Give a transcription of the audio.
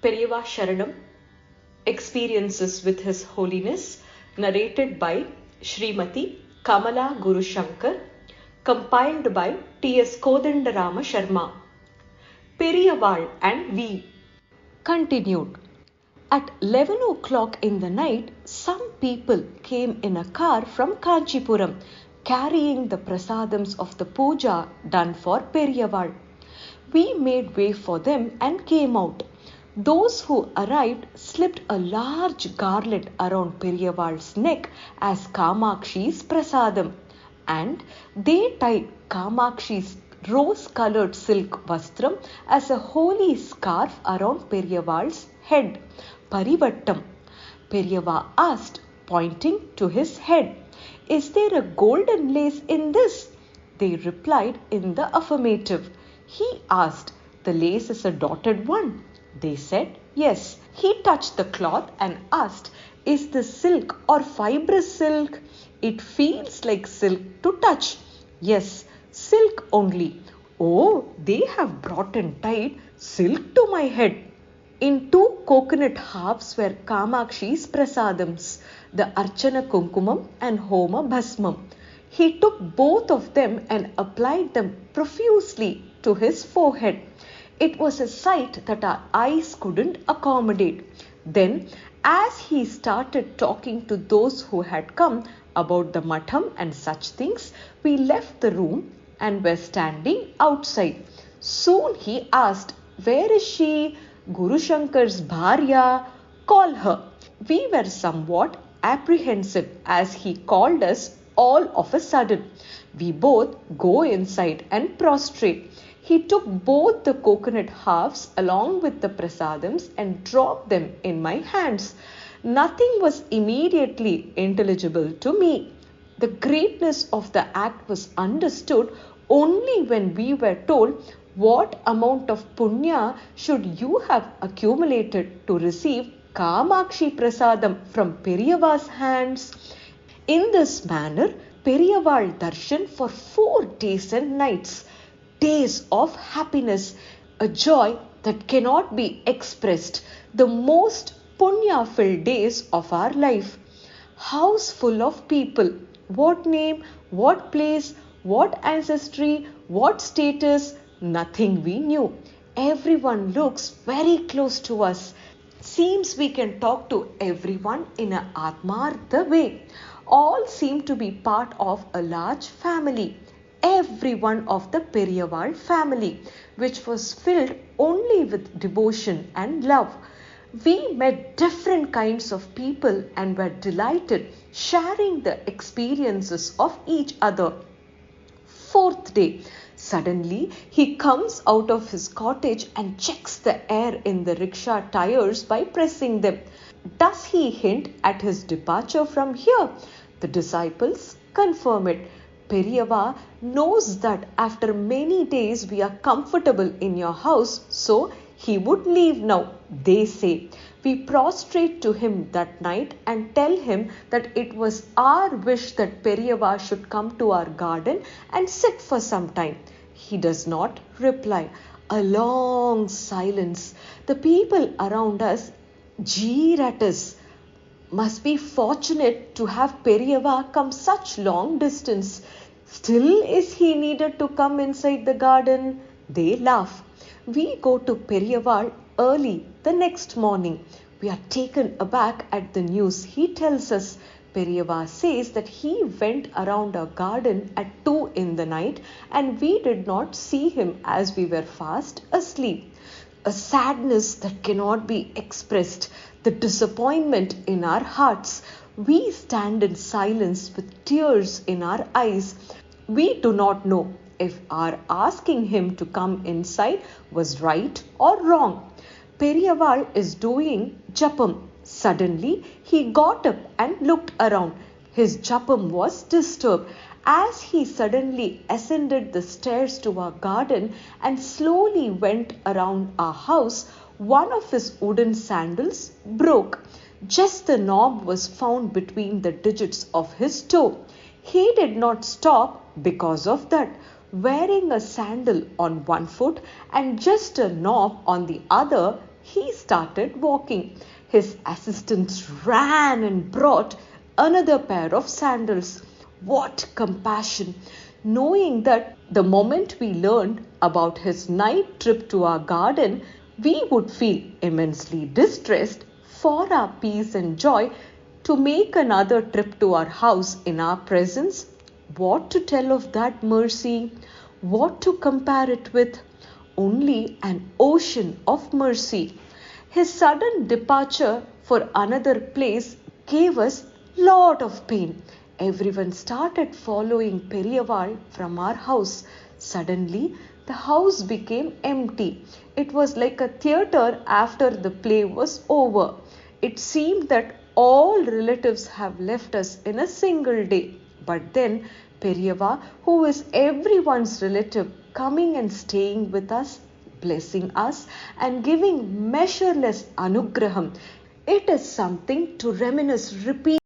Periyava Sharanam, Experiences with His Holiness, narrated by Srimati Kamala Guru Shankar, compiled by T.S. Kodandarama Sharma. Periyaval and we. Continued. At 11 o'clock in the night, some people came in a car from Kanchipuram, carrying the prasadams of the puja done for Periyaval. We made way for them and came out. Those who arrived slipped a large garland around Periyaval's neck as Kamakshi's prasadam, and they tied Kamakshi's rose-coloured silk vastram as a holy scarf around Periyaval's head, Parivattam. Periyava asked, pointing to his head, "Is there a golden lace in this?" They replied in the affirmative. He asked, "The lace is a dotted one?" They said, "Yes." He touched the cloth and asked, "Is this silk or fibrous silk?" "It feels like silk to touch." "Yes, silk only." "Oh, they have brought and tied silk to my head." In 2 coconut halves were Kamakshi's prasadams, the Archana Kunkumam and Homa Bhasmam. He took both of them and applied them profusely to his forehead. It was a sight that our eyes couldn't accommodate. Then, as he started talking to those who had come about the matham and such things, we left the room and were standing outside. Soon he asked, "Where is she? Guru Shankar's Bharya, call her." We were somewhat apprehensive as he called us all of a sudden. We both go inside and prostrate. He took both the coconut halves along with the prasadams and dropped them in my hands. Nothing was immediately intelligible to me. The greatness of the act was understood only when we were told, "What amount of punya should you have accumulated to receive Kamakshi prasadam from Periyava's hands?" In this manner, Periyaval darshan for 4 days and nights. Days of happiness, a joy that cannot be expressed, the most punya-filled days of our life. House full of people. What name, what place, what ancestry, what status, nothing we knew. Everyone looks very close to us. Seems we can talk to everyone in a Atmartha way. All seem to be part of a large family. Every one of the Periyaval family, which was filled only with devotion and love. We met different kinds of people and were delighted, sharing the experiences of each other. 4th day, suddenly he comes out of his cottage and checks the air in the rickshaw tires by pressing them. Does he hint at his departure from here? The disciples confirm it. Periyava knows that after many days we are comfortable in your house, so he would leave now, they say. We prostrate to him that night and tell him that it was our wish that Periyava should come to our garden and sit for some time. He does not reply. A long silence. The people around us jeer at us. Must be fortunate to have Periyava come such long distance. Still is he needed to come inside the garden? They laugh. We go to Periyaval early the next morning. We are taken aback at the news he tells us. Periyava says that he went around our garden at 2 in the night and we did not see him as we were fast asleep. A sadness that cannot be expressed, the disappointment in our hearts. We stand in silence with tears in our eyes. We do not know if our asking him to come inside was right or wrong. Periyaval is doing japam. Suddenly, he got up and looked around. His japam was disturbed. As he suddenly ascended the stairs to our garden and slowly went around our house, one of his wooden sandals broke. Just the knob was found between the digits of his toe. He did not stop because of that. Wearing a sandal on one foot and just a knob on the other, he started walking. His assistants ran and brought another pair of sandals. What compassion! Knowing that the moment we learned about his night trip to our garden, we would feel immensely distressed for our peace and joy to make another trip to our house in our presence. What to tell of that mercy? What to compare it with? Only an ocean of mercy. His sudden departure for another place gave us lot of pain. Everyone started following Periyava from our house. Suddenly, the house became empty. It was like a theatre after the play was over. It seemed that all relatives have left us in a single day. But then Periyava, who is everyone's relative, coming and staying with us, blessing us and giving measureless anugraham. It is something to reminisce repeatedly.